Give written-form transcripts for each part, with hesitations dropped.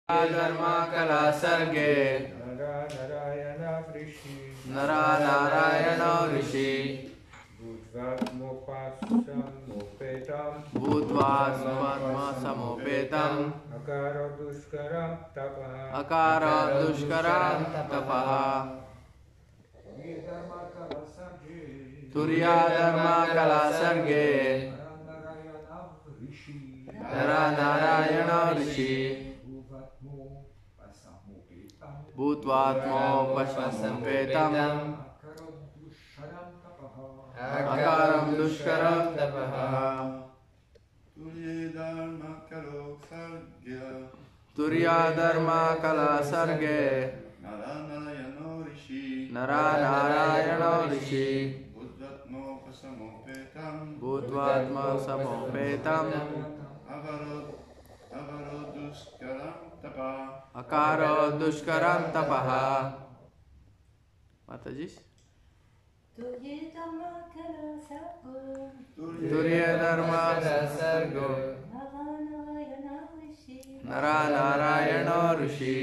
धर्मा कला सर्गे नरा नारायण ऋषि भूत्वा समोपेतम् अकार दुष्करं तपः तुर्या धर्मा कला सर्गे नरा नारायण ऋषि भूत्वात्मोपसंपेतम् अकारं दुष्करं तपः तुर्या धर्मा कला सर्गे नरा नारायण ऋषि भूत्वात्मसमोपेतम् अकारो दुष्करं तपः माताजी तुर्य धर्म सर्गो नरा नारायण ऋषि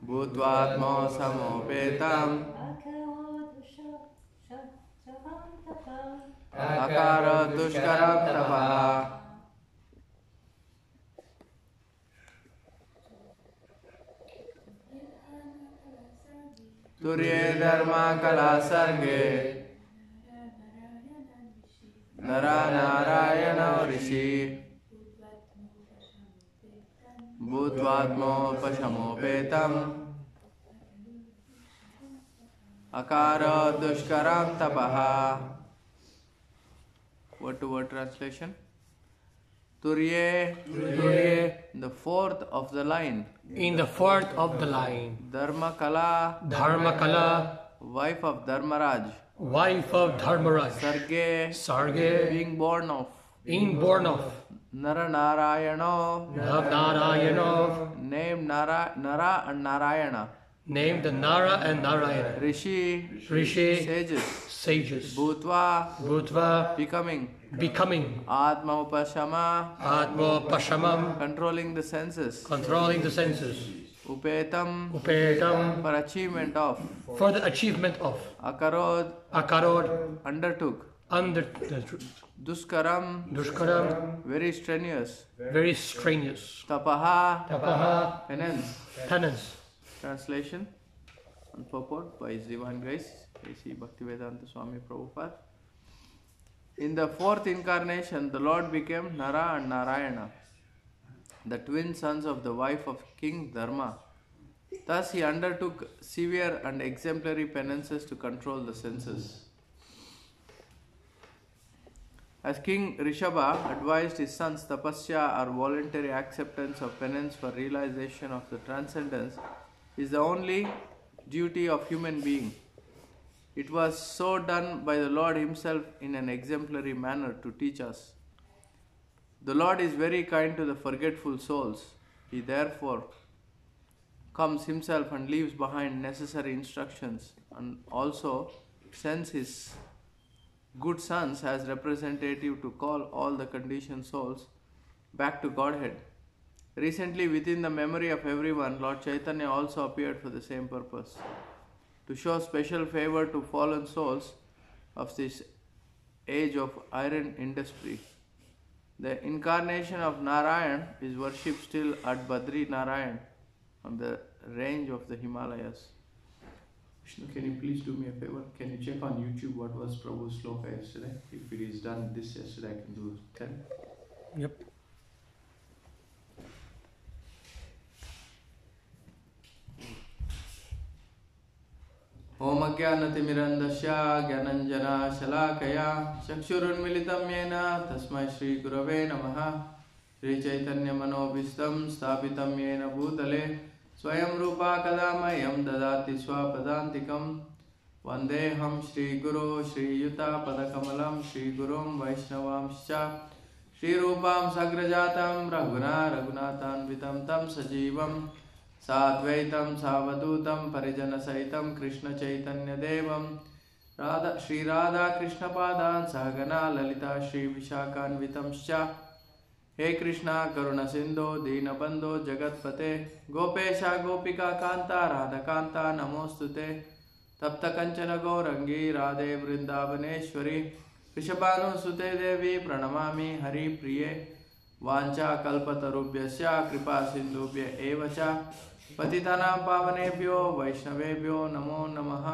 भूत्वात्मो समोपेतम् अकारो दुष्करं तपः तुर्ये धर्मा कला सर्गे नरा नारायण ऋषि भूत्वात्मोपशमोपेतम् अकार दुष्करं तपः. Word to word translation. Turye, the fourth of the line. In the fourth of the line. Dharmakala, wife of Dharmaraj. Wife of Dharmaraj. Sarge, being born of. Naranarayano, named Nara and Narayana. Named Nara and Narayana. Rishi, sages. Bhutva, becoming. Atma Upashamam, controlling the senses. Upetam, for the achievement of. Akarod, undertook. Duskaram, very strenuous. Tapaha, penance. Translation and purport by His Divine Grace, A.C. Bhaktivedanta Swami Prabhupada. In the fourth incarnation, the Lord became Nara and Narayana, the twin sons of the wife of King Dharma. Thus he undertook severe and exemplary penances to control the senses. As King Rishabha advised his sons, tapasya or voluntary acceptance of penance for realization of the transcendence is the only duty of human being. It was so done by the Lord Himself in an exemplary manner to teach us. The Lord is very kind to the forgetful souls. He therefore comes Himself and leaves behind necessary instructions, and also sends His good sons as representative to call all the conditioned souls back to Godhead. Recently, within the memory of everyone, Lord Chaitanya also appeared for the same purpose, to show special favor to fallen souls of this age of iron industry. The incarnation of Narayan is worshipped still at Badri Narayan on the range of the Himalayas. Vishnu, can you please do me a favor? Can you check on YouTube what was Prabhu's sloka yesterday? If it is done this yesterday, I can do 10. Yep. Om Ajnanatimirandasya Gyananjana Shalakaya Chakshurunmilitam Yena Tasmai Shri Gurave Namaha Shri Chaitanya Manobhistam Sthapitam Yena Bhutale Swayam Rupa Kadamayam Dadati Swapadantikam Vandeham Shri Guru Shri Yuta Padakamalam Shri Gurum Vaishnavamscha Shri Rupam Sagrajatam Raghunatan Vitam Tam Sajivam Sadvaitam Savadutam Parijana Saitam Krishna Chaitanya Devam Shri Radha Krishna Padan Sahagana Lalita Shri Vishakhan Vitamscha हे कृष्णा करुण सिंधो दीनबंधो जगतपते गोपेशा गोपिका कांता राधा कांता नमोस्तुते तप्त कंचन गौरंगी राधे वृंदावनेश्वरी ऋषभानुसुते देवी प्रणमामि हरि प्रिये वाञ्छा कल्पतरुभ्यश्च कृपा सिन्धुभ्य एव च पतितानां पावनेभ्यो वैष्णवेभ्यो नमो नमः।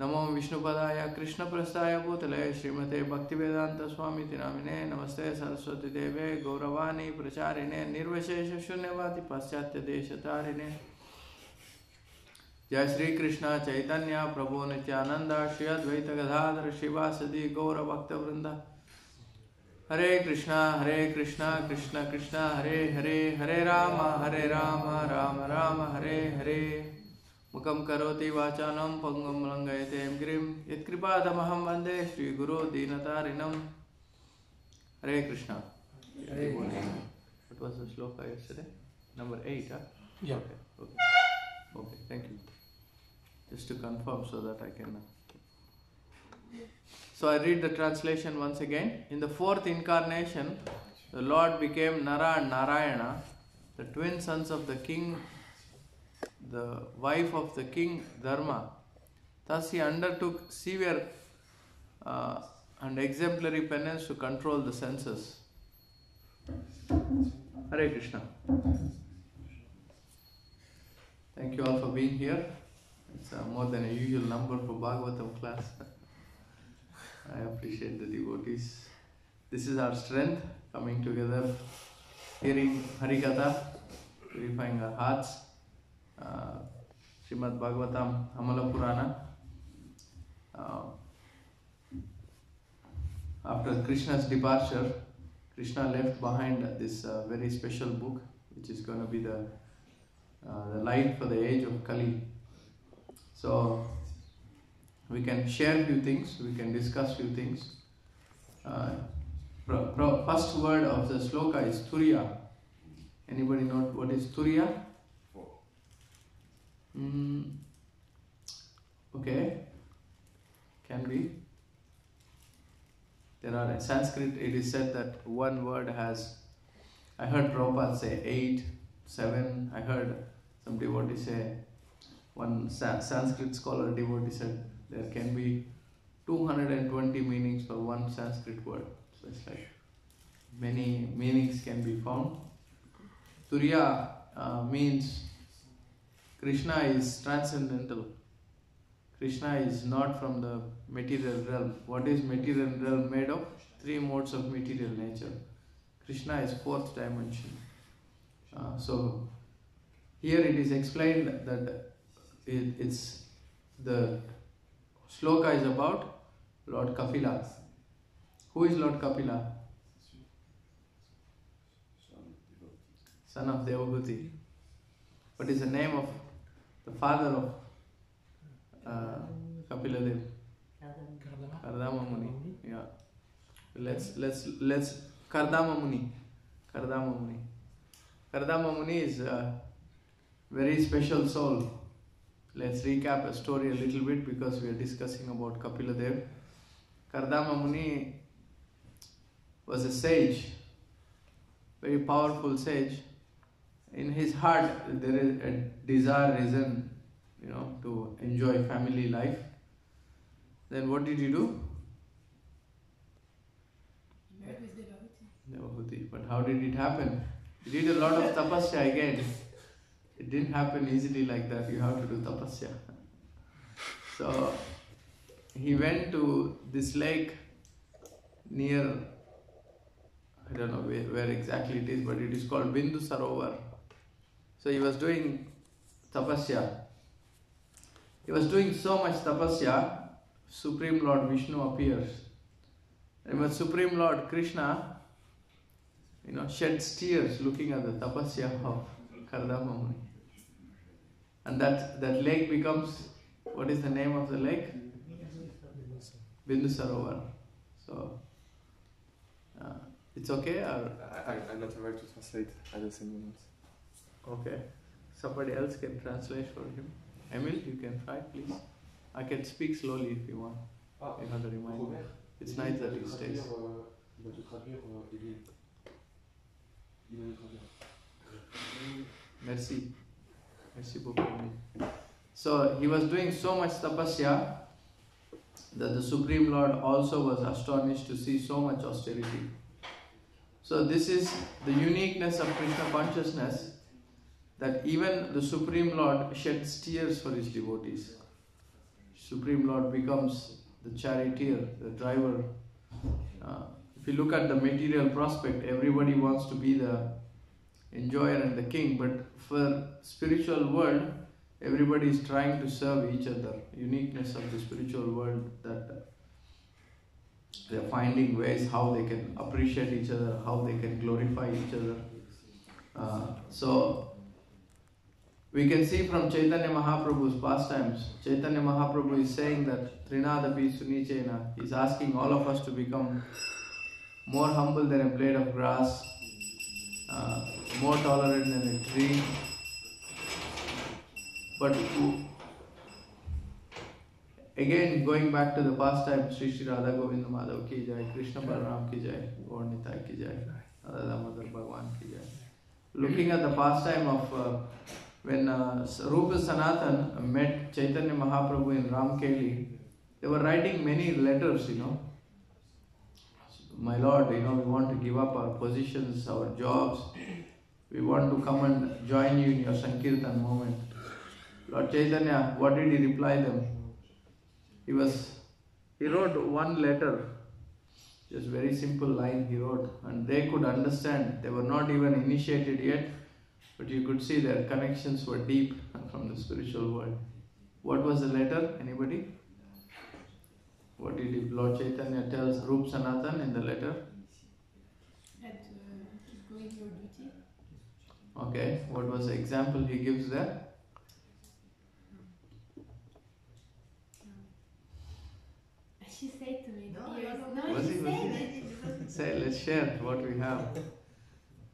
नमो विष्णुपदाय कृष्णप्रस्थाय भूतले श्रीमते भक्तिवेदांत स्वामी नामिने नमस्ते सरस्वती देवे गौरवाणी प्रचारिणे निर्विशेष शून्यवादी पाश्चात्य देशतारिणे। जय श्री कृष्ण चैतन्य प्रभु नित्यानंद श्री अद्वैत गदाधर शिवासदि गौर भक्त वृंद। हरे कृष्णा कृष्ण कृष्ण हरे हरे हरे राम राम राम हरे हरे। मुखं करोति वाचालं पंगुं लंघयते गिरिं यत्कृपातमहं वन्दे श्रीगुरो दीनतारिणं। हरे Krishna. What was the shloka yesterday? Number 8, huh? Yeah. Okay, thank you. Just to confirm so that I can... So I read the translation once again. In the fourth incarnation, the Lord became Nara and Narayana, the twin sons of the king, the wife of the king Dharma. Thus he undertook severe and exemplary penance to control the senses. Hare Krishna. Thank you all for being here. It's more than a usual number for Bhagavatam class. I appreciate the devotees. This is our strength, coming together, hearing Harikatha, purifying our hearts. Srimad Bhagavatam, Amala Purana. After Krishna's departure, Krishna left behind this very special book, which is going to be the light for the age of Kali. So we can share few things, we can discuss few things. First word of the sloka is Turiya. Anybody know what is Turiya? Okay, can be. There are in Sanskrit, it is said that one word has, I heard Prabhupada say 8, 7, I heard some devotee say, one Sanskrit scholar devotee said there can be 220 meanings for one Sanskrit word. So it's like many meanings can be found. Turiya means Krishna is transcendental. Krishna is not from the material realm. What is material realm made of? 3 modes of material nature. Krishna is 4th dimension. So here it is explained that it's the sloka is about Lord Kapila. Who is Lord Kapila? Son of Devahuti. What is the name of the father of Kapila Dev? Kardama Muni. Yeah. Let's Kardama Muni. Kardama Muni. Kardama Muni is a very special soul. Let's recap a story a little bit because we are discussing about Kapila Dev. Kardama Muni was a sage, very powerful sage. In his heart there is a desire risen, to enjoy family life. Then what did he do? Devahuti. But how did it happen? He did a lot of tapasya again. It didn't happen easily like that. You have to do tapasya. So he went to this lake near, I don't know where exactly it is, but it is called Bindu Sarovar. So he was doing tapasya. He was doing so much tapasya, Supreme Lord Vishnu appears. And when Supreme Lord Krishna, sheds tears looking at the tapasya of Kardama Muni. And that lake becomes, what is the name of the lake? Bindu Sarovar. So, it's okay? Or? I'm not aware to translate at the same moment. Okay. Somebody else can translate for him. Emil, you can try, please. I can speak slowly if you want. You have to remind me. It's nice that he stays. Il va te traduire, il va te traduire. Merci. Merci beaucoup. So he was doing so much tapasya that the Supreme Lord also was astonished to see so much austerity. So this is the uniqueness of Krishna consciousness, that even the Supreme Lord sheds tears for his devotees. Supreme Lord becomes the charioteer, the driver. If you look at the material prospect, everybody wants to be the enjoyer and the king, but for spiritual world, everybody is trying to serve each other. Uniqueness of the spiritual world, that they are finding ways how they can appreciate each other, how they can glorify each other. So we can see from Chaitanya Mahaprabhu's pastimes, Chaitanya Mahaprabhu is saying that Trinadapi Sunichena, he is asking all of us to become more humble than a blade of grass, more tolerant than a tree. But again, going back to the pastime, Sri Sri Radha Govinda Madhav ki jai, Krishna Balaram ki jai, Gaur Nitai ki jai, Radha Damodar Bhagwan ki jai. Looking at the pastime of when Rupa Sanatan met Chaitanya Mahaprabhu in Ramkeli, they were writing many letters, My Lord, we want to give up our positions, our jobs. We want to come and join you in your Sankirtan movement. Lord Chaitanya, what did he reply them? He wrote one letter, just very simple line he wrote, and they could understand. They were not even initiated yet, but you could see their connections were deep from the spiritual world. What was the letter? Anybody? What did Lord Chaitanya tells Rup Sanatan in the letter? That keep doing your duty. Okay, what was the example he gives there? She said to me, Was it? Say, let's share what we have.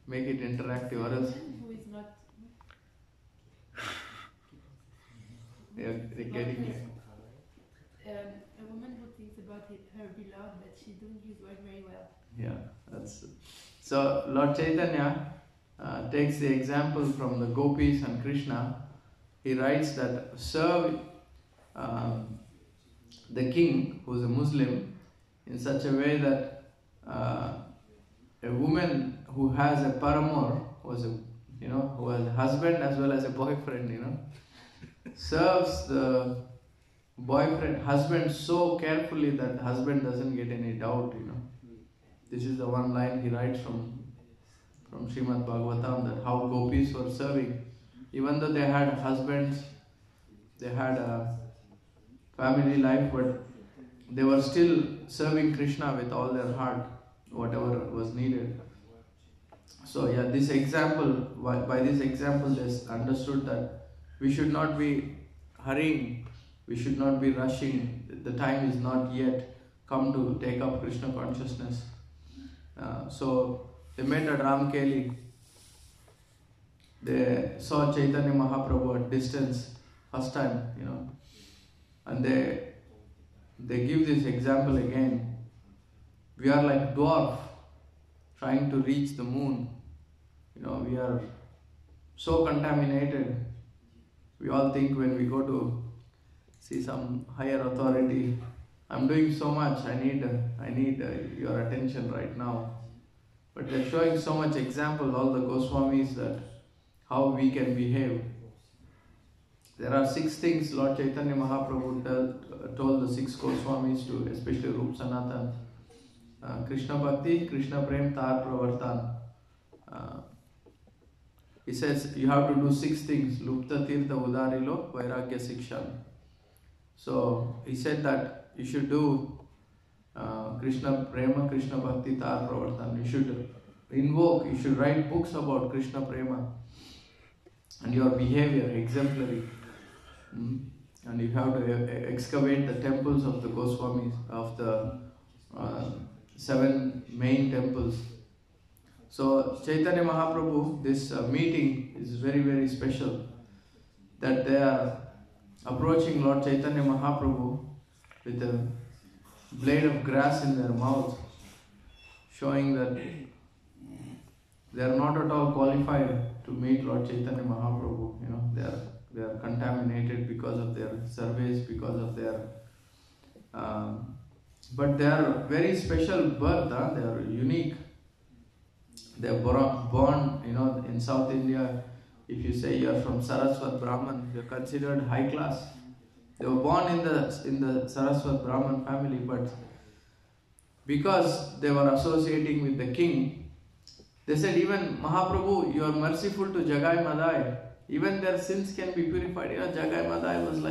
Make it interactive, or else. Who is not They're getting it. a woman who thinks about her beloved, but she's doing his work very well. Yeah, that's so. Lord Chaitanya takes the example from the gopis and Krishna. He writes that serve the king, who is a Muslim, in such a way that a woman who has a paramour, who has a husband as well as a boyfriend, serves the husband so carefully that the husband doesn't get any doubt, This is the one line he writes from Srimad Bhagavatam, that how gopis were serving. Even though they had husbands, they had a family life, but they were still serving Krishna with all their heart, whatever was needed. So this example, by this example, they understood that we should not be hurrying, we should not be rushing. The time is not yet come to take up Krishna consciousness. So they met at Ramkeli. They saw Chaitanya Mahaprabhu at distance, first time, and they give this example again. We are like dwarf trying to reach the moon. We are so contaminated. We all think when we go to see some higher authority, I'm doing so much, I need your attention right now. But they're showing so much example, all the Goswamis, that how we can behave. There are 6 things Lord Chaitanya Mahaprabhu told the 6 Goswamis to, especially Rup Sanatan. Krishna Bhakti, Krishna Prem, Tar Pravartan. He says you have to do 6 things. Lupta Tirtha Udarilo Vairagya Sikshan. So he said that you should do Krishna Prema, Krishna Bhakti, Tar Pravartan. You should invoke, you should write books about Krishna Prema and your behavior exemplary. And you have to excavate the temples of the Goswamis, of the 7 main temples. So Chaitanya Mahaprabhu, this meeting is very, very special, that they are approaching Lord Chaitanya Mahaprabhu with a blade of grass in their mouth, showing that they are not at all qualified to meet Lord Chaitanya Mahaprabhu. They are contaminated because of their surveys, because of their but they are very special birth. They are unique. They are born, in South India. If you say you are from Saraswat Brahman, you are considered high class. They were born in the Saraswat Brahman family, but because they were associating with the king, they said, even Mahaprabhu, you are merciful to Jagai Madai. Even their sins can be purified. Jagai Madai was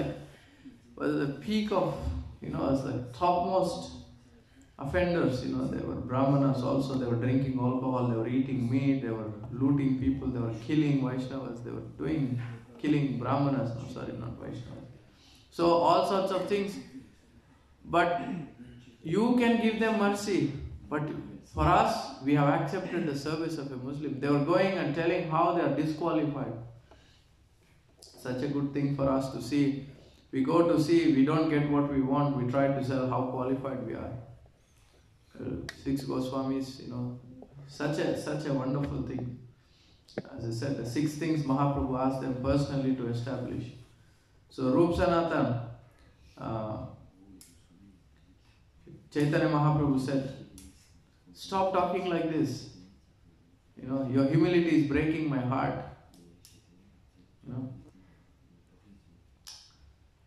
the peak of, was the topmost offenders. They were Brahmanas also. They were drinking alcohol. They were eating meat. They were looting people. They were killing Vaishnavas. They were killing Brahmanas. No, sorry, not Vaishnavas. So all sorts of things. But you can give them mercy. But for us, we have accepted the service of a Muslim. They were going and telling how they are disqualified. Such a good thing for us to see. We go to see, we don't get what we want, we try to sell how qualified we are. 6 Goswamis, such a wonderful thing. As I said, the 6 things Mahaprabhu asked them personally to establish. So Rup Sanatan, Chaitanya Mahaprabhu said, stop talking like this. Your humility is breaking my heart.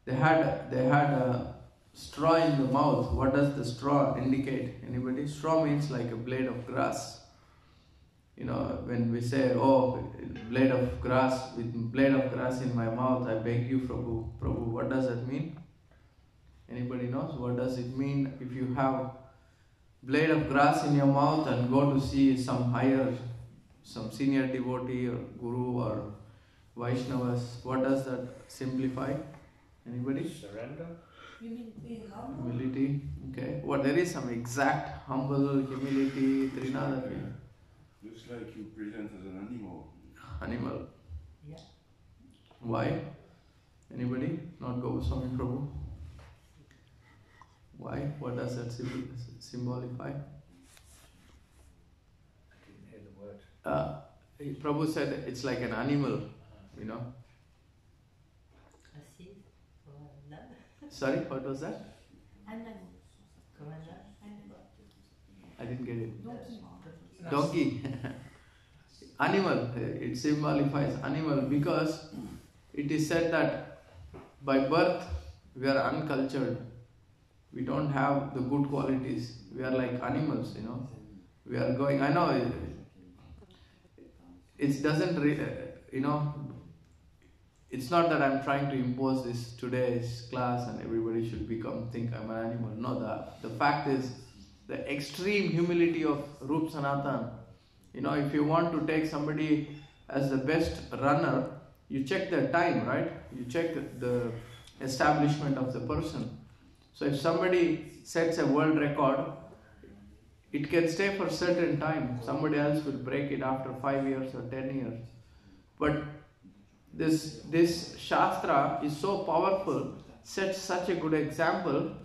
They had a straw in the mouth. What does the straw indicate? Anybody? Straw means like a blade of grass. When we say, oh, blade of grass, with blade of grass in my mouth, I beg you, Prabhu. Prabhu, what does that mean? Anybody knows? What does it mean if you have blade of grass in your mouth and go to see some senior devotee or guru or Vaishnavas? What does that simplify? Anybody? Surrender. You mean being humble? Humility. Okay. There is some exact humble humility, Trina. Looks like you present as an animal. Animal. Yeah. Why? Anybody? Not Goswami Prabhu. Why? What does that symbolify? I didn't hear the word. Prabhu said it's like an animal, Sorry, what was that? I didn't get it. Donkey. Animal. It signifies animal because it is said that by birth we are uncultured. We don't have the good qualities. We are like animals, We are going, I know, it doesn't, it's not that I'm trying to impose this today's class and everybody should think I'm an animal. No, the fact is the extreme humility of Rup Sanatan. If you want to take somebody as the best runner, you check their time, right? You check the establishment of the person. So if somebody sets a world record, it can stay for a certain time. Somebody else will break it after 5 years or 10 years. But this Shastra is so powerful, sets such a good example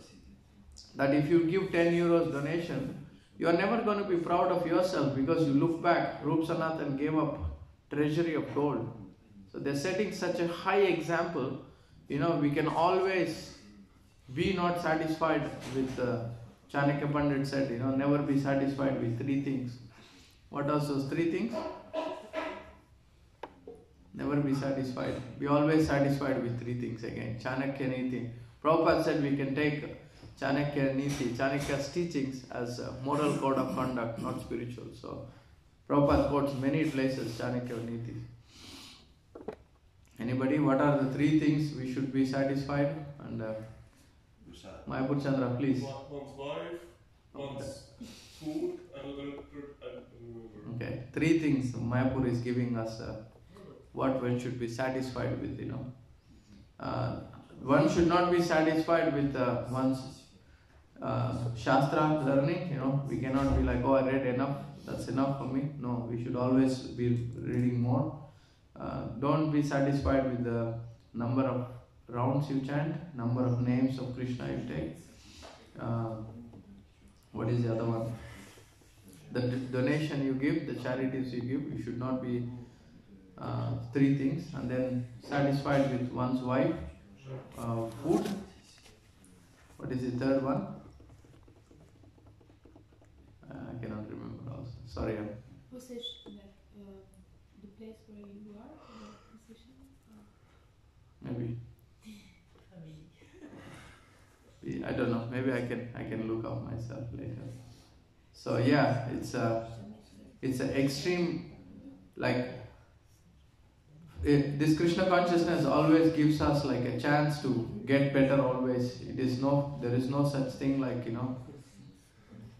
that if you give 10 euros donation, you are never going to be proud of yourself because you look back, Rup Sanatan gave up treasury of gold. So they're setting such a high example. We can always be not satisfied with Chanakya Pandit said, never be satisfied with 3 things. What are those 3 things? Never be satisfied. Be always satisfied with 3 things again. Chanakya Niti. Prabhupada said we can take Chanakya Niti, Chanakya's teachings as a moral code of conduct, not spiritual. So Prabhupada quotes many places Chanakya Niti. Anybody? What are the 3 things we should be satisfied? And Mayapur Chandra, please. One's life, one's food, and Okay, 3 things Mayapur is giving us what one should be satisfied with, One should not be satisfied with one's Shastra learning, we cannot be like, oh, I read enough, that's enough for me. No, we should always be reading more. Don't be satisfied with the number of rounds you chant, number of names of Krishna you take. What is the other one? the donation you give, the charities you give, you should not be three things, and then satisfied with one's wife, food. What is the third one? I cannot remember also. Sorry. Possession, like the place where you are, the position. Maybe. I don't know. Maybe I can look up myself later. So yeah, it's an extreme, like this Krishna consciousness always gives us like a chance to get better always. There is no such thing like,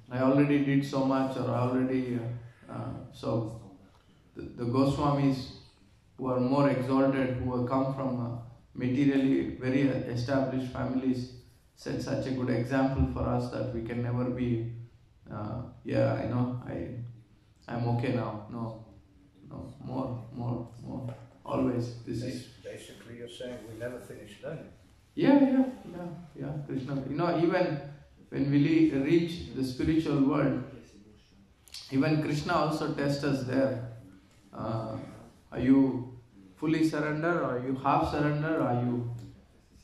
I already did so much, or I already, so the Goswamis who are more exalted, who have come from materially very established families, set such a good example for us that we can never be, I'm okay now. No, more. Always. This is basically you're saying we never finish learning. Yeah, Krishna. Even when we reach the spiritual world, even Krishna also tests us there. Are you fully surrendered, or are you half surrendered?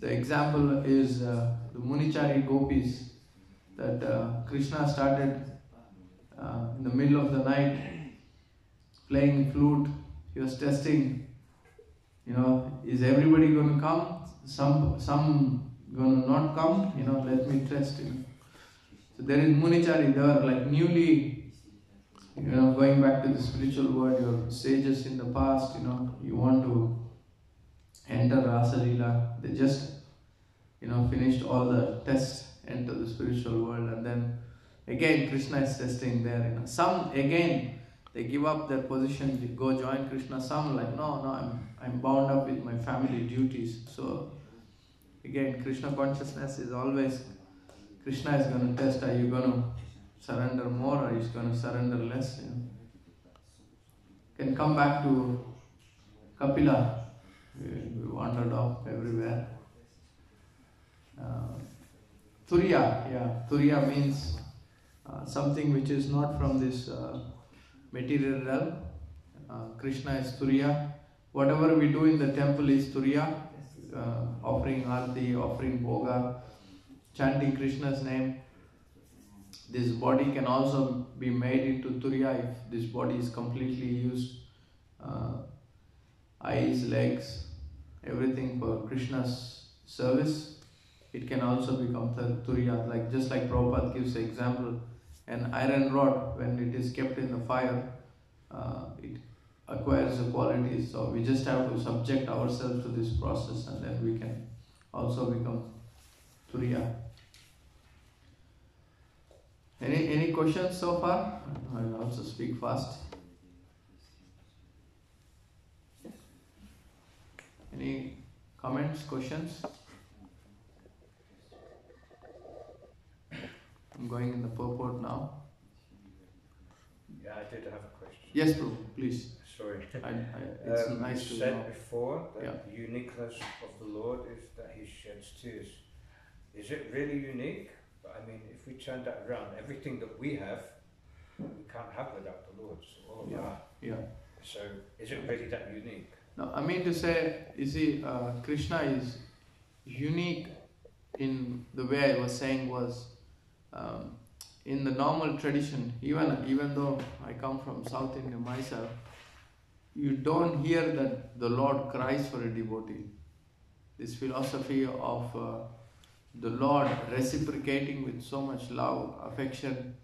The example is the Munichari gopis, that Krishna started in the middle of the night playing flute. He was testing, is everybody going to come? Some going to not come? Let me test. So there is Munichari, they are like newly, going back to the spiritual world. Your sages in the past, you want to enter Rasa Leela. They just, finished all the tests, enter the spiritual world, and then again Krishna is testing there. Some again they give up their position, they go join Krishna. Some like, no, I'm bound up with my family duties. So again, Krishna consciousness is always, Krishna is going to test, are you going to surrender more, or are you going to surrender less? Can come back to Kapila. We wandered off everywhere. Turiya means something which is not from this material realm. Krishna is Turiya. Whatever we do in the temple is Turiya. Offering Arti, offering Bhoga, chanting Krishna's name. This body can also be made into Turiya if this body is completely used. Eyes, legs, everything for Krishna's service. It can also become Turiya. Just like Prabhupada gives the example, an iron rod, when it is kept in the fire, it acquires the qualities. So we just have to subject ourselves to this process, and then we can also become Turiya. Any questions so far? I will also speak fast. Any comments, questions? I'm going in the purport now. Yeah, I did have a question. Yes, Prabhu, please. Sorry. It's nice to you said know. before that Yeah. the uniqueness of the Lord is that He sheds tears. Is it really unique? I mean, if we turn that around, everything that we have, we can't have without the Lord. So all of that. Yeah. So is it really that unique? No, I mean to say, you see, Krishna is unique in the way I was saying was, in the normal tradition, even though I come from South India myself, you don't hear that the Lord cries for a devotee. This philosophy of the Lord reciprocating with so much love, affection,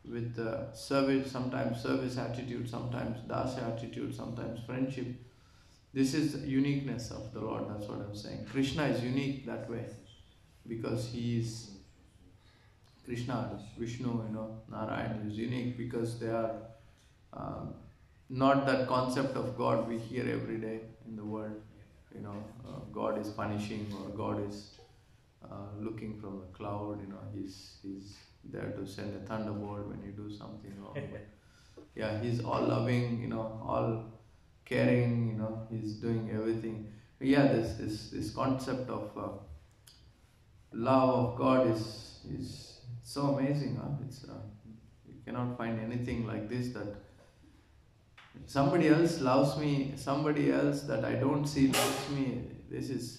with service, sometimes service attitude, sometimes dasya attitude, sometimes friendship. This is the uniqueness of the Lord, that's what I'm saying. Krishna is unique that way, because he is Krishna, Vishnu, Narayan is unique because they are not that concept of God we hear every day in the world. God is punishing, or God is looking from the cloud. He's there to send a thunderbolt when you do something wrong. Yeah, he's all loving, all caring. He's doing everything. Yeah, this concept of love of God is so amazing. It's You cannot find anything like this, that somebody else loves me, somebody else that I don't see loves me. This is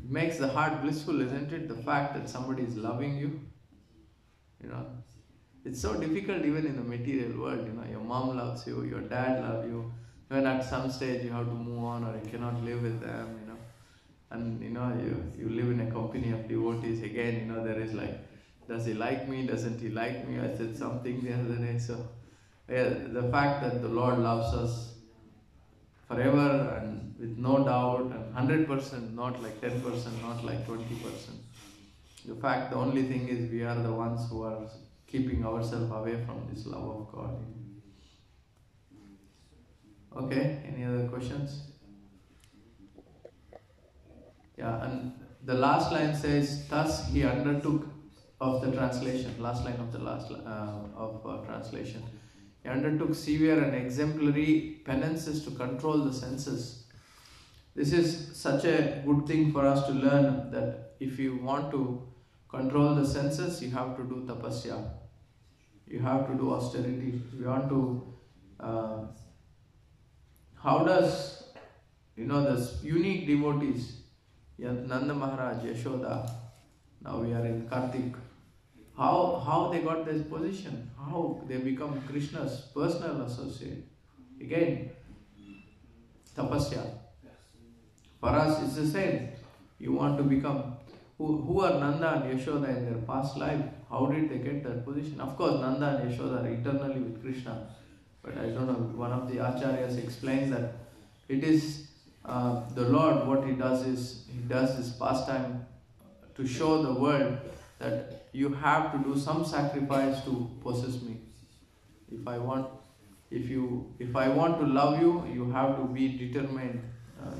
makes the heart blissful, isn't it? The fact that somebody is loving you. You know, it's so difficult even in the material world. You know, your mom loves you, your dad loves you. When at some stage you have to move on, or you cannot live with them. You know, and you know you live in a company of devotees. Again, you know, there is like, does he like me? Doesn't he like me? I said something the other day. So yeah, the fact that the Lord loves us forever and with no doubt and 100%, not like 10%, not like 20%. The fact, the only thing is we are the ones who are keeping ourselves away from this love of God. Okay, any other questions? Yeah, and the last line says, thus he undertook of the translation, last line of the translation. He undertook severe and exemplary penances to control the senses. This is such a good thing for us to learn, that if you want to control the senses, you have to do tapasya. You have to do austerity. You want to, how does, you know, this unique devotees, Nanda Maharaj, Yashoda, now we are in Kartik, how they got this position, how they become Krishna's personal associate. Again, tapasya. For us it's the same. You want to become, who are Nanda and Yashoda in their past life? How did they get that position? Of course, Nanda and Yashoda are eternally with Krishna. But I don't know, one of the acharyas explained that it is the Lord, what he does is, he does this pastime to show the world that you have to do some sacrifice to possess me. If I want to love you, you have to be determined.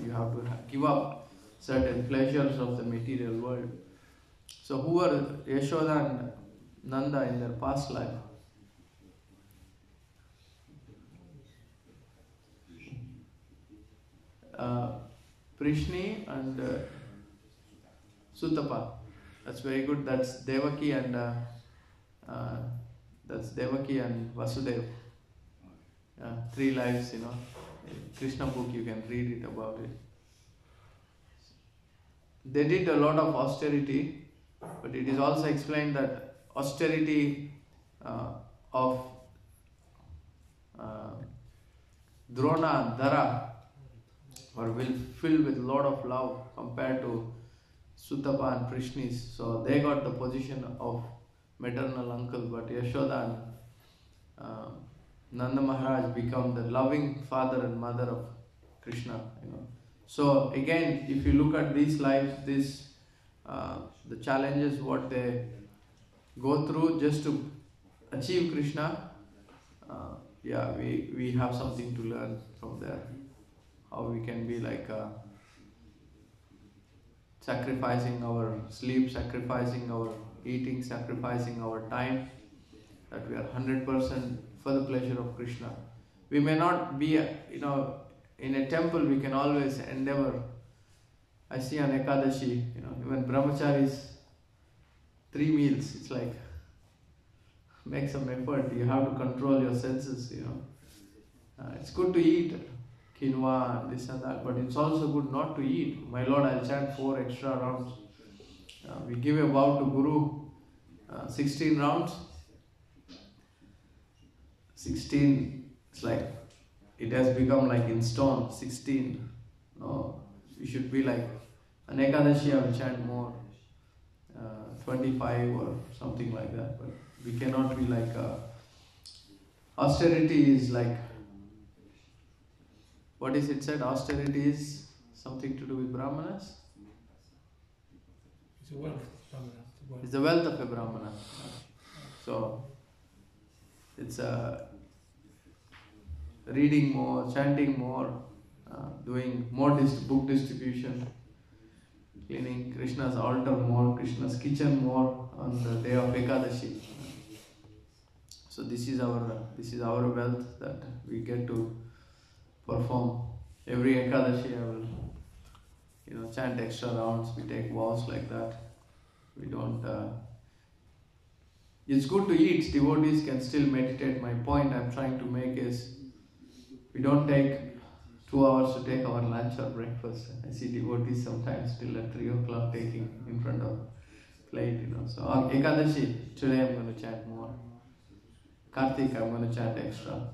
You have to give up certain pleasures of the material world. So who are Yashoda and Nanda in their past life? Prishni and Sutapa. That's very good. That's Devaki and Vasudeva. Three lives, you know. Krishna book, you can read it about it. They did a lot of austerity, but it is also explained that austerity of Drona and Dhara were filled with a lot of love compared to Sutapa and Prishnis. So they got the position of maternal uncle, but Yashoda and Nanda Maharaj become the loving father and mother of Krishna. You know. So again, if you look at these lives, the challenges what they go through just to achieve Krishna, we have something to learn from there. How we can be like sacrificing our sleep, sacrificing our eating, sacrificing our time, that we are 100% for the pleasure of Krishna. We may not be, in a temple we can always endeavor. I see on Ekadashi, even brahmacharis, 3 meals, it's like, make some effort, you have to control your senses, It's good to eat quinoa and this and that, but it's also good not to eat. My Lord, I'll chant 4 extra rounds. We give a vow to Guru, 16 rounds. 16, it's like, it has become like in stone, 16. No, we should be like, an Ekadashi I will chant more, 25 or something like that, but we cannot be like, austerity is like, what is it said? Austerity is something to do with Brahmanas? It's a wealth of Brahmana. It's the wealth of a Brahmana. So, it's reading more, chanting more, doing more book distribution, cleaning Krishna's altar more, Krishna's kitchen more on the day of Ekadashi. So this is our wealth that we get to perform. Every Ekadashi I will, chant extra rounds. We take vows like that. We don't it's good to eat, devotees can still meditate. My point I'm trying to make is, we don't take 2 hours to take our lunch or breakfast. I see devotees sometimes still at 3 o'clock taking in front of plate, So Ekadashi, today I'm going to chant more. Kartik, I'm going to chant extra.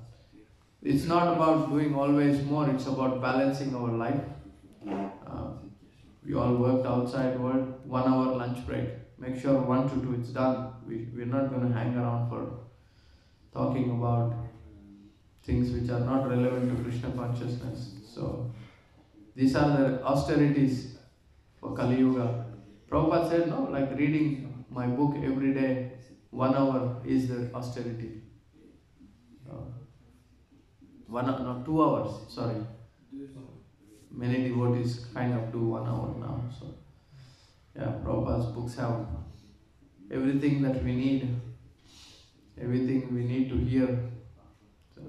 It's not about doing always more, it's about balancing our life. We all worked outside world, 1 hour lunch break. Make sure 1 to 2 it's done. We're not going to hang around for talking about things which are not relevant to Krishna consciousness. So these are the austerities for Kali Yuga. Prabhupada said, no, like reading my book every day, 1 hour is the austerity. 2 hours, sorry. Many devotees kind of do 1 hour now. So yeah, Prabhupada's books have everything that we need, everything we need to hear. So,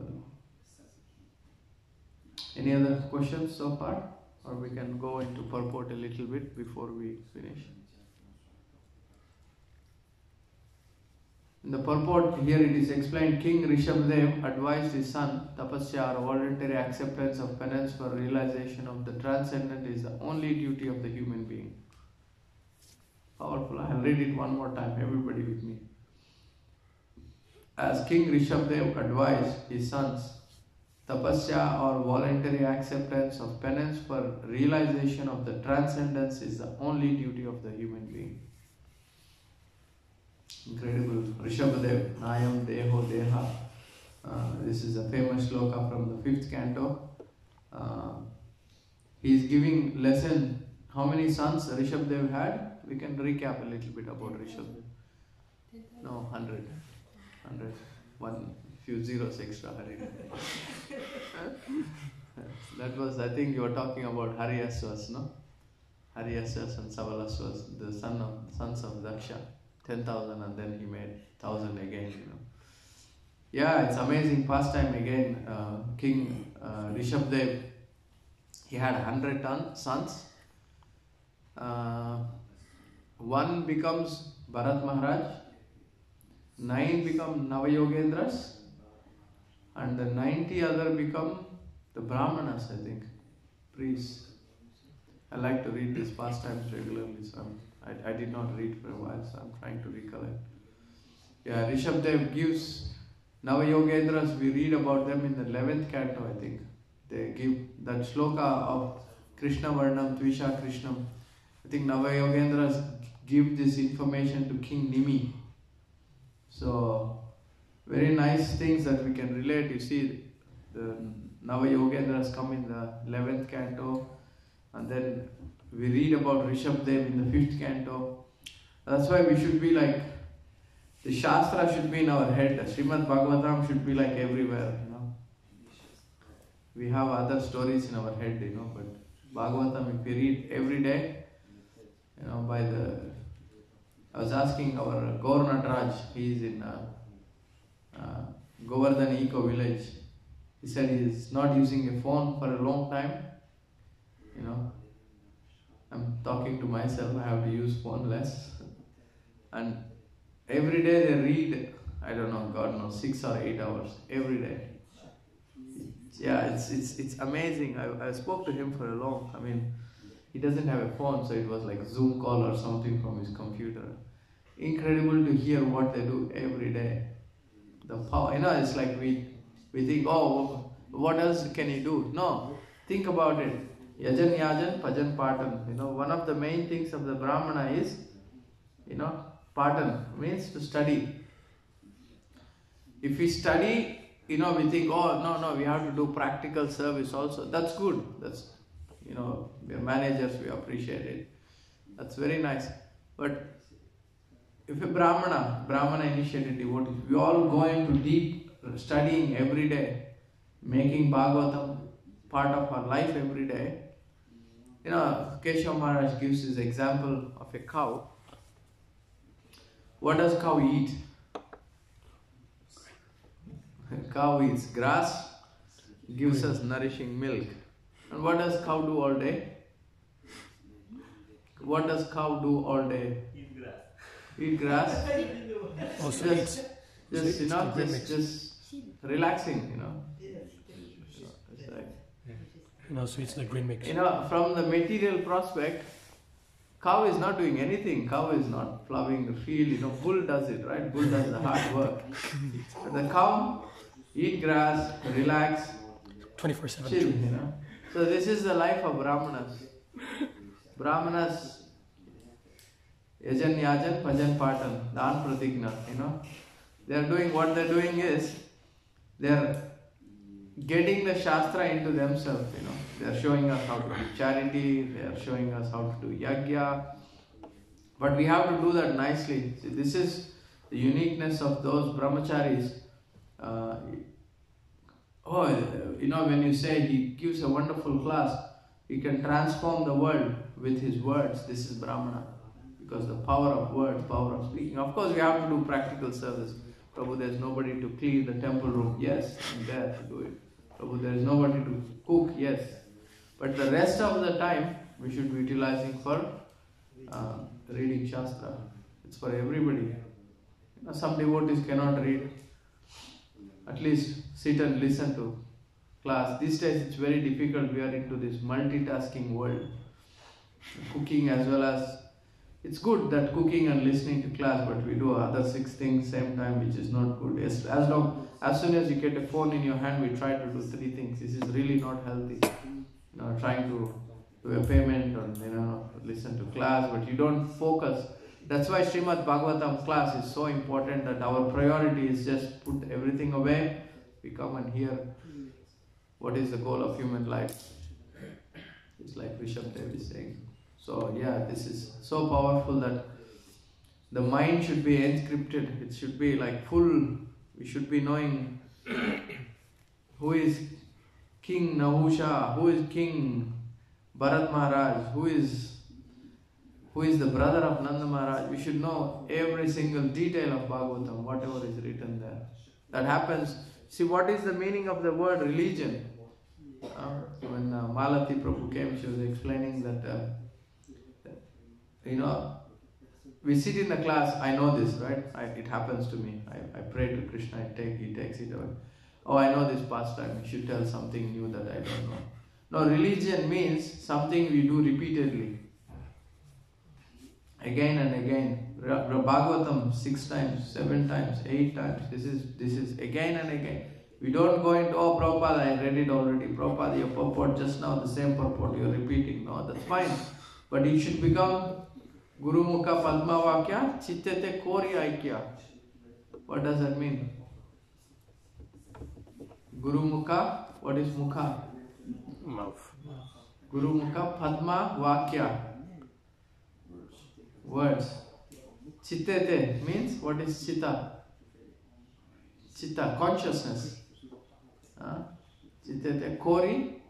any other questions so far? Or we can go into purport a little bit before we finish. In the purport here it is explained, King Rishabdev advised his son, Tapasya or voluntary acceptance of penance for realization of the transcendent is the only duty of the human being. Powerful. I'll read it one more time, everybody with me. As King Rishabdev advised his sons, Tapasya or voluntary acceptance of penance for realization of the transcendence is the only duty of the human being. Incredible. Rishabdev, Nayam Deho Deha. This is a famous sloka from the 5th canto. He is giving lesson. How many sons Rishabdev had? We can recap a little bit about Rishabdev. No, 100. 100. One few zeros extra. That was, I think you were talking about Haryasvas, no? Haryasvas and Savalasvas, the sons of Daksha. 10,000 and then he made 1,000 again, Yeah, it's amazing pastime again. King Rishabdev, he had 100 sons. One becomes Bharat Maharaj, 9 become Navayogendras, and the 90 other become the Brahmanas, I think, priests. I like to read these pastimes regularly, so I did not read for a while, so I'm trying to recollect. Yeah, Rishabdev gives Navayogendras, we read about them in the 11th canto, I think. They give that shloka of Krishna Varnam, Tvisha Krishnam. I think Navayogendras give this information to King Nimi. So, very nice things that we can relate. You see, the Navayogendras come in the 11th canto, and then we read about Rishabdev in the 5th canto. That's why we should be like, the Shastra should be in our head. Srimad Bhagavatam should be like everywhere, We have other stories in our head, but Bhagavatam, if we read every day, I was asking our Governor Raj, he is in Govardhan Eco Village. He said he is not using a phone for a long time, I'm talking to myself, I have to use phone less. And every day they read, I don't know, God knows, 6 or 8 hours, every day. Yeah, it's amazing. I spoke to him for a long, he doesn't have a phone, so it was like Zoom call or something from his computer. Incredible to hear what they do every day. The power, it's like we think, oh, what else can he do? No, think about it. Yajan Yajan, Pajan Patan. One of the main things of the Brahmana is, Patan means to study. If we study, we think, oh, no, we have to do practical service also. That's good. That's, we are managers, we appreciate it. That's very nice. But if a Brahmana initiated devotees, we all go into deep studying every day, making Bhagavatam part of our life every day. Keshav Maharaj gives this example of a cow. What does cow eat? Cow eats grass, gives us nourishing milk. And what does cow do all day? What does cow do all day? Eat grass. eat grass, Also, just it's you know, the remix. just relaxing, you know. It's like, and also it's the green mix. you know, from the material prospect, cow is not doing anything. Cow is not plowing the field. You know, bull does it, right? Bull does the hard work. But the cow eat grass, relax, 24/7. chill. You know. So this is the life of Brahmanas. Brahmanas, yajan yajan, bhajan patan, dan pratigna. You know, they are doing what they're doing is they are getting the Shastra into themselves, you know. They are showing us how to do charity, they are showing us how to do yajna. But we have to do that nicely. See, this is the uniqueness of those brahmacharis. You know, when you say he gives a wonderful class, he can transform the world with his words. This is Brahmana. Because the power of words, power of speaking. Of course, we have to do practical service. Prabhu, there's nobody to clean the temple room. Yes, I'm there to do it. Prabhu, there is nobody to cook. Yes. But the rest of the time, we should be utilizing for reading Shastra. It's for everybody. You know, some devotees cannot read. At least sit and listen to class. These days it's very difficult. We are into this multitasking world. Cooking as well as... It's good that cooking and listening to class, but we do other 6 things same time, which is not good. As soon as you get a phone in your hand, we try to do 3 things. This is really not healthy. You know, trying to do a payment or, you know, listen to class, but you don't focus. That's why Srimad Bhagavatam class is so important, that our priority is just put everything away. We come and hear what is the goal of human life. It's like Rishabh Dev is saying. So yeah, this is so powerful that the mind should be encrypted. It should be like full. We should be knowing who is King Nahusha, who is King Bharat Maharaj, who is the brother of Nanda Maharaj. We should know every single detail of Bhagavatam, whatever is written there. That happens. See, what is the meaning of the word religion? When Malati Prabhu came, she was explaining that you know, we sit in the class, I know this, right? It happens to me. I pray to Krishna, he takes it away. Oh, I know this pastime, you should tell something new that I don't know. No, religion means something we do repeatedly. Again and again. Bhagavatam 6 times, 7 times, 8 times. This is again and again. We don't go into, oh Prabhupada, I read it already. Prabhupada, your purport just now, the same purport you're repeating. No, that's fine. But it should become Guru Mukha Padma Vakya Chittete Kori Aikya. What does that mean? Guru Mukha, what is Mukha? Mouth. Guru Mukha Padma Vakya. Words. Chittete means, what is Chitta? Chitta, consciousness. Chittete Kori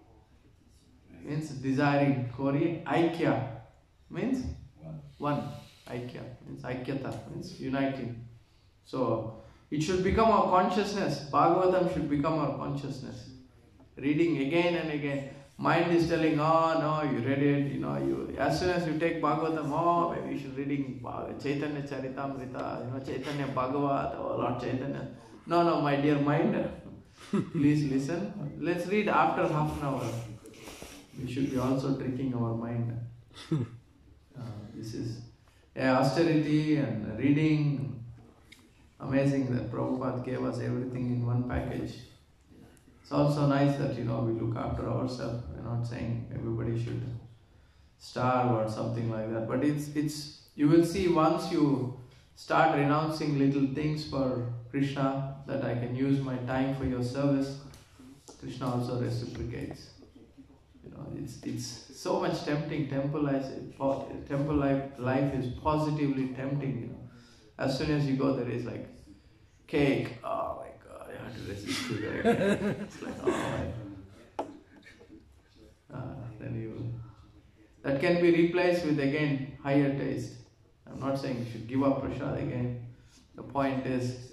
means desiring. Kori Aikya means one. Aikya means Aikyata, means uniting. So it should become our consciousness. Bhagavatam should become our consciousness. Reading again and again. Mind is telling, oh no, you read it, you know, as soon as you take Bhagavatam, oh maybe you should reading Chaitanya Charitamrita, you know, Chaitanya Bhagavat or Lord Chaitanya. No, my dear mind, please listen. Let's read after half an hour. We should be also tricking our mind. This is austerity and reading. Amazing that Prabhupada gave us everything in one package. It's also nice that, you know, we look after ourselves. We're not saying everybody should starve or something like that. But it's you will see once you start renouncing little things for Krishna, that I can use my time for your service, Krishna also reciprocates. You know, it's so much tempting. Temple life is positively tempting. You know, as soon as you go, there is like cake. Oh my God, I have to resist to that. It's like, oh my. Then you. That can be replaced with again higher taste. I'm not saying you should give up prasad again. The point is,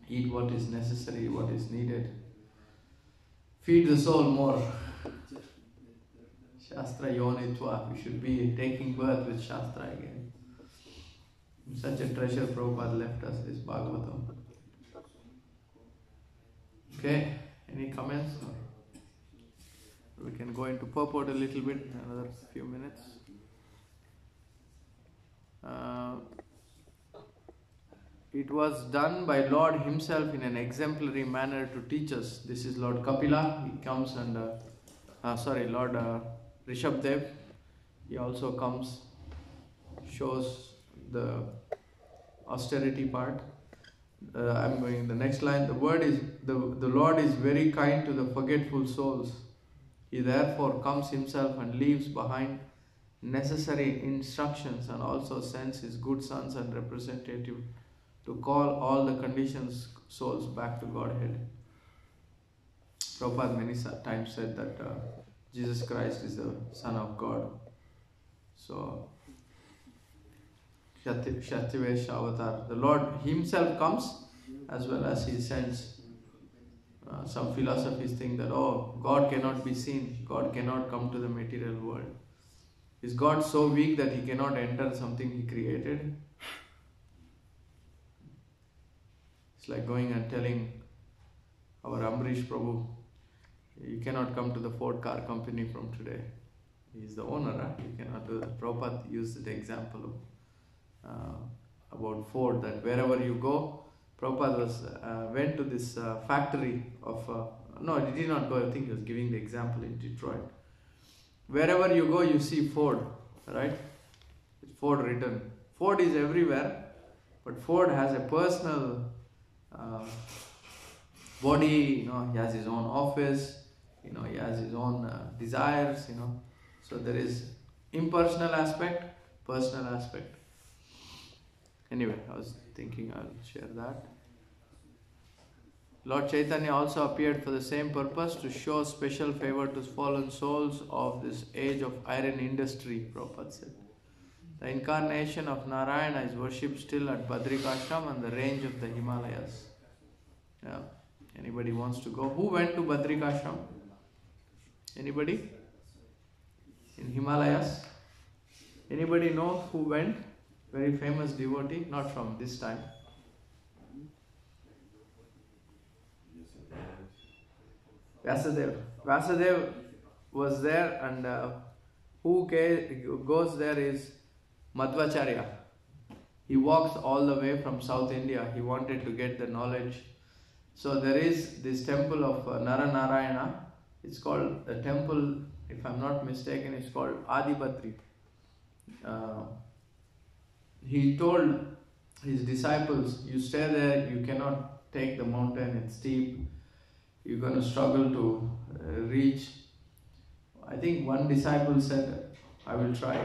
eat what is necessary, what is needed. Feed the soul more. Shastra yonitva. We should be taking birth with Shastra again. Such a treasure Prabhupada left us, this Bhagavatam. Okay, any comments? We can go into purport a little bit, another few minutes. It was done by Lord himself in an exemplary manner to teach us. This is Lord Kapila. He comes and, Lord Rishabdev. He also comes, shows the austerity part. I'm going the next line. The Lord is very kind to the forgetful souls. He therefore comes himself and leaves behind necessary instructions and also sends his good sons and representatives to call all the conditioned souls back to Godhead. Prabhupada many times said that Jesus Christ is the Son of God. So, Shatyavesh Avatar. The Lord himself comes as well as he sends. Some philosophies think that, God cannot be seen. God cannot come to the material world. Is God so weak that he cannot enter something he created? It's like going and telling our Amrish Prabhu, you cannot come to the Ford car company from today. He is the owner, right? You cannot do that. Prabhupada used the example about Ford, that wherever you go, Prabhupada went to this factory of, no, he did not go, I think he was giving the example in Detroit. Wherever you go, you see Ford, right? It's Ford written. Ford is everywhere, but Ford has a personal body, he has his own office, he has his own desires, So there is impersonal aspect, personal aspect. Anyway, I was thinking I'll share that. Lord Chaitanya also appeared for the same purpose, to show special favor to fallen souls of this age of iron industry, Prabhupada said. The incarnation of Narayana is worshipped still at Badrikashram and the range of the Himalayas. Yeah. Anybody wants to go? Who went to Badrikashram? Anybody? In Himalayas? Anybody know who went? Very famous devotee, not from this time. Vyasadeva. Vyasadeva was there, and who goes there is Madhvacharya. He walks all the way from South India. He wanted to get the knowledge. So there is this temple of Naranarayana. It's called the temple, if I'm not mistaken, it's called Adibadri. He told his disciples, you stay there, you cannot take the mountain, it's steep. You're going to struggle to reach. I think one disciple said, I will try.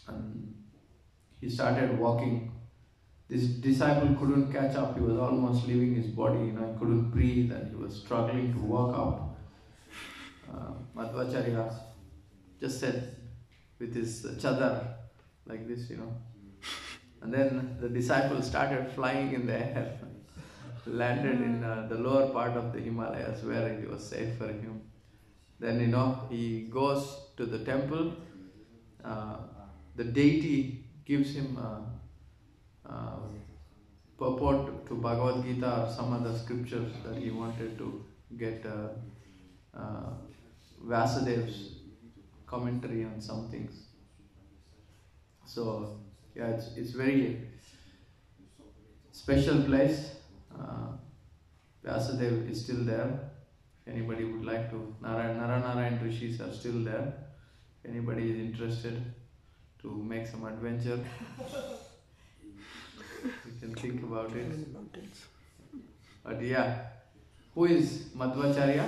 And he started walking. This disciple couldn't catch up. He was almost leaving his body. He couldn't breathe and he was struggling to walk out. Madhvacharya just said with his chadar like this, And then the disciple started flying in the air. Landed in the lower part of the Himalayas where it was safe for him. Then, he goes to the temple. The deity gives him purport to Bhagavad Gita or some other scriptures that he wanted to get Vyasadev's commentary on some things. So, yeah, it's very special place. Vyasadeva is still there. If anybody would like to, Naranarayan Rishis are still there. If anybody is interested to make some adventure, you can think about it. But yeah, who is Madhvacharya?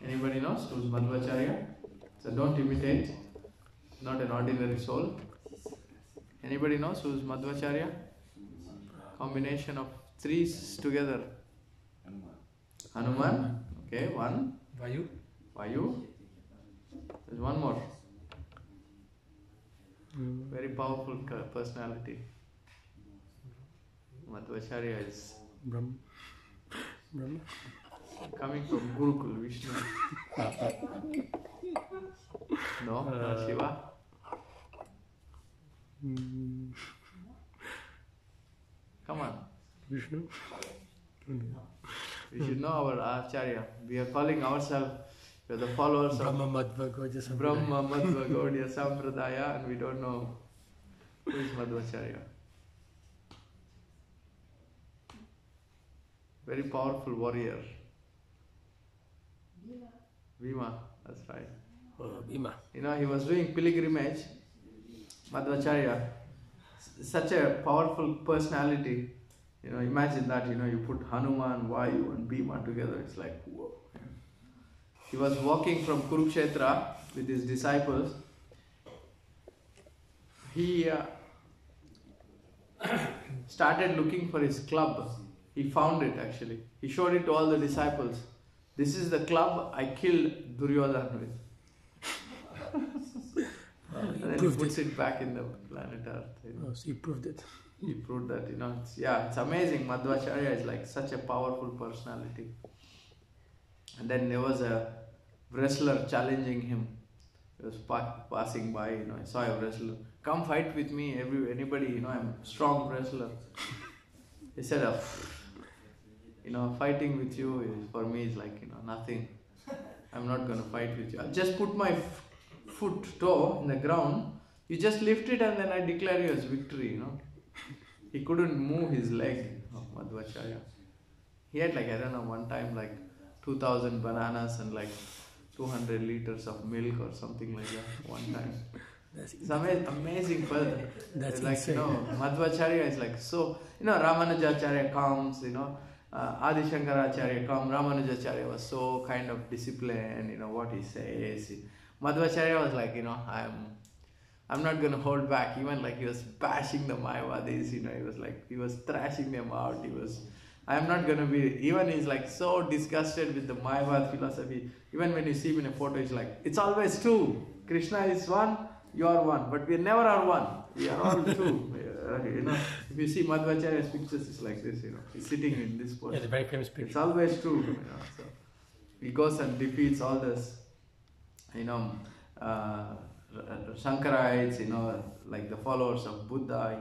Anybody knows who is Madhvacharya? So don't imitate, not an ordinary soul. Anybody knows who is Madhvacharya? Combination of three together. Hanuman. Okay, one. Vayu. There's one more. Very powerful personality. Madhvacharya is Brahma. coming from Gurukul, Vishnu. No, not Shiva. Come on. Vishnu. We should know our Acharya. We are calling ourselves, we are the followers Brahma of Madhva Gaudiya Sampradaya. Brahma Madhva Gaudiya Sampradaya, and we don't know who is Madhvacharya. Very powerful warrior. Bhima, that's right. Bhima. You know, he was doing pilgrimage, Madhvacharya, such a powerful personality. You know, imagine that, you know, you put Hanuman, Vayu and Bhima together, it's like, whoa. He was walking from Kurukshetra with his disciples. He started looking for his club. He found it actually. He showed it to all the disciples. This is the club I killed Duryodhana with. And then he puts it back in the planet Earth. You know. Oh, so he proved it. He proved that, you know, it's amazing. Madhvacharya is like such a powerful personality. And then there was a wrestler challenging him. He was passing by, you know, I saw a wrestler. Come fight with me, anybody, you know, I'm a strong wrestler. He said, you know, fighting with you is, for me is like, you know, nothing. I'm not going to fight with you. I'll just put my toe in the ground. You just lift it and then I declare you as victory, you know. He couldn't move his leg of Madhvacharya. He had like, I don't know, one time like 2,000 bananas and like 200 liters of milk or something like that one time. It's amazing person. That's like, insane. you know, Madhvacharya is like so, you know, Ramanujacharya comes, you know, Adi Shankaracharya comes, Ramanujacharya was so kind of disciplined, you know, what he says. Madhvacharya was like, you know, I'm not going to hold back. Even like he was bashing the Mayavadis, you know, he was thrashing them out. I'm not going to be, even he's like so disgusted with the Mayavad philosophy. Even when you see him in a photo, he's like, it's always two. Krishna is one, you are one. But we never are one. We are all two. You know, if you see Madhvacharya's pictures, it's like this, you know, he's sitting in this pose. Yeah, the very famous picture. It's always true, you know. So he goes and defeats all this, you know, Shankarites, you know, like the followers of Buddha.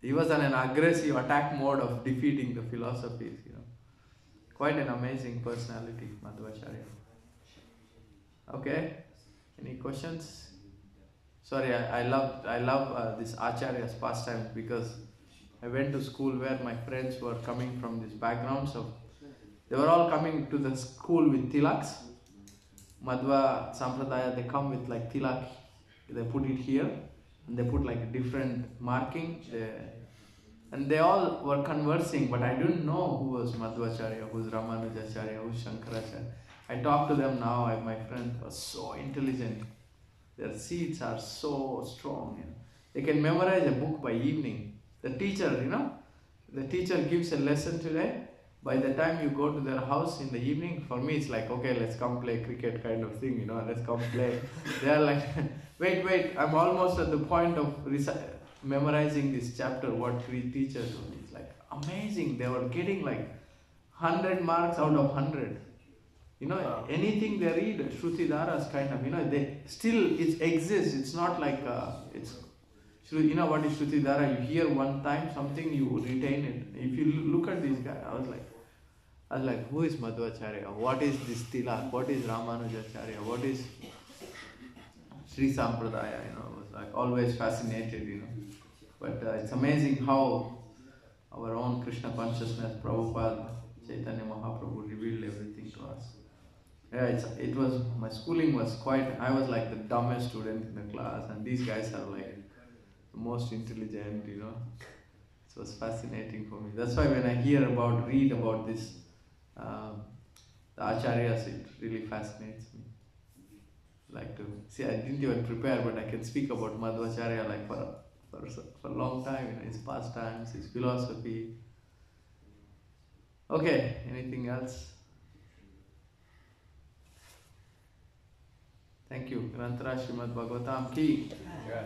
He was on an aggressive attack mode of defeating the philosophies, you know. Quite an amazing personality, Madhvacharya. Okay, any questions? Sorry, I love this Acharya's pastimes because I went to school where my friends were coming from this background, so they were all coming to the school with tilaks. Madhva Sampradaya, they come with like tilak, they put it here, and they put like different marking, and they all were conversing, but I didn't know who was Madhvacharya, who's Ramanujacharya, who's Shankaracharya. I talk to them now, my friends were so intelligent. Their seeds are so strong. You know. They can memorize a book by evening. The teacher, you know, the teacher gives a lesson today. By the time you go to their house in the evening, for me it's like, okay, let's come play cricket kind of thing, you know, let's come play. They are like, wait, I'm almost at the point of memorizing this chapter, what three teachers told me. It's like amazing. They were getting like 100 marks out of 100. You know, anything they read, Shruti Dharas kind of, you know, it exists. It's not like, you know what is Shruti Dhara? You hear one time something, you retain it. If you look at this guy, I was like, who is Madhvacharya? What is this Tilak? What is Ramanujacharya? What is Sri Sampradaya? You know, I was like always fascinated, you know. But it's amazing how our own Krishna consciousness, Prabhupada, Chaitanya Mahaprabhu revealed everything to us. Yeah, my schooling was I was like the dumbest student in the class, and these guys are like the most intelligent, you know. It was fascinating for me. That's why when I read about this, the Acharyas, it really fascinates me. Like to see, I didn't even prepare, but I can speak about Madhvacharya like for a long time, you know, his pastimes, his philosophy. Okay, anything else? Thank you. Grantara Srimad Bhagavatam ki. Yeah.